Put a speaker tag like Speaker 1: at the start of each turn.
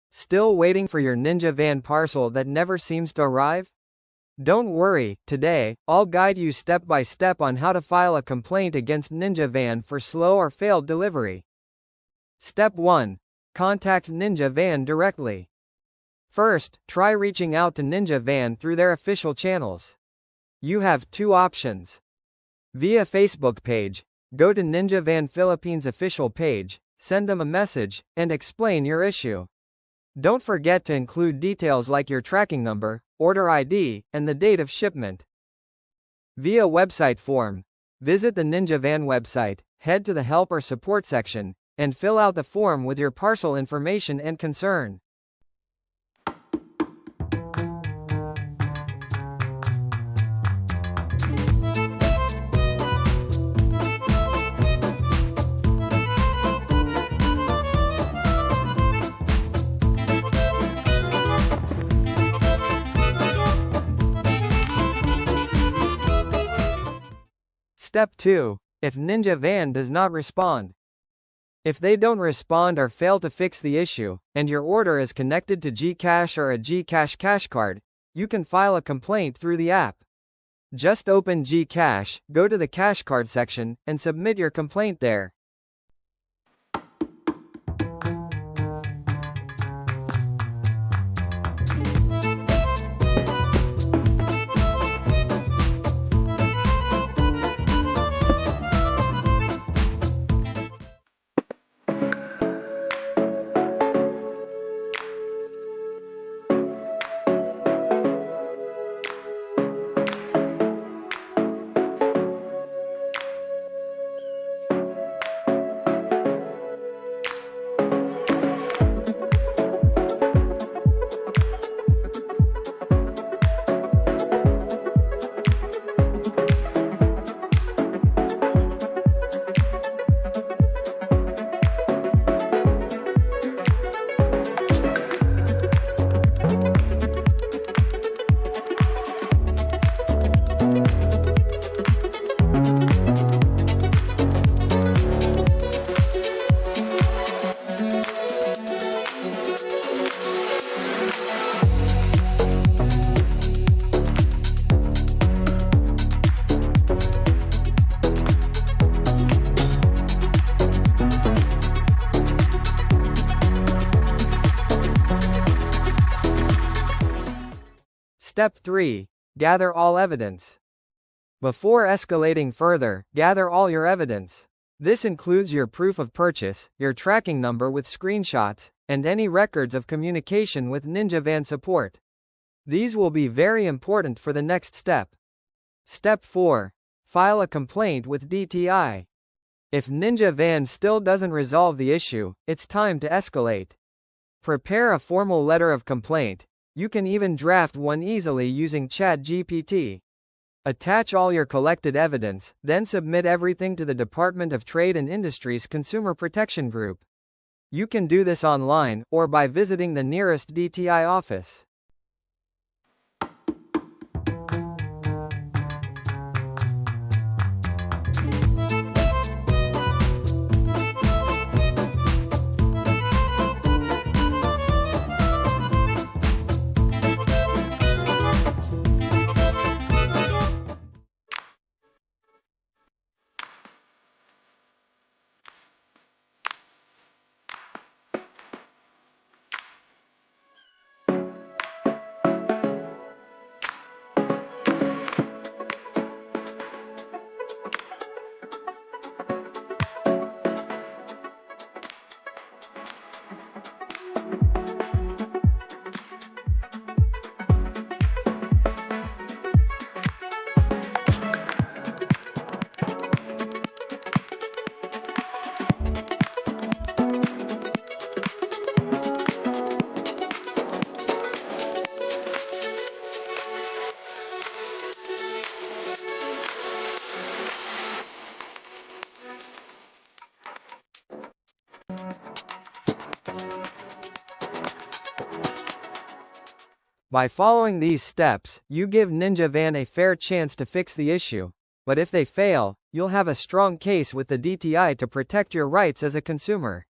Speaker 1: Still waiting for your ninjavan parcel that never seems to arrive? Don't worry, today, I'll guide you step by step on how to file a complaint against ninjavan for slow or failed delivery. Step 1. Contact ninjavan directly. First, try reaching out to ninjavan through their official channels. You have two options. Via Facebook page, go to ninjavan Philippines official page, send them a message, and explain your issue. Don't forget to include details like your tracking number, order ID, and the date of shipment. Via website form, visit the ninjavan website, head to the help or support section, and fill out the form with your parcel information and concern. Step 2. If ninjavan does not respond. If they don't respond or fail to fix the issue, and your order is connected to GCash or a GCash cash card, you can file a complaint through the app. Just open GCash, go to the cash card section, and submit your complaint there. Step 3. Gather all evidence. Before escalating further, gather all your evidence. This includes your proof of purchase, your tracking number with screenshots, and any records of communication with ninjavan support. These will be very important for the next step. Step 4. File a complaint with DTI. If ninjavan still doesn't resolve the issue, it's time to escalate. Prepare a formal letter of complaint. You can even draft one easily using ChatGPT. Attach all your collected evidence, then submit everything to the Department of Trade and Industry's Consumer Protection Group. You can do this online, or by visiting the nearest DTI office. By following these steps, you give ninjavan a fair chance to fix the issue. But if they fail, you'll have a strong case with the DTI to protect your rights as a consumer.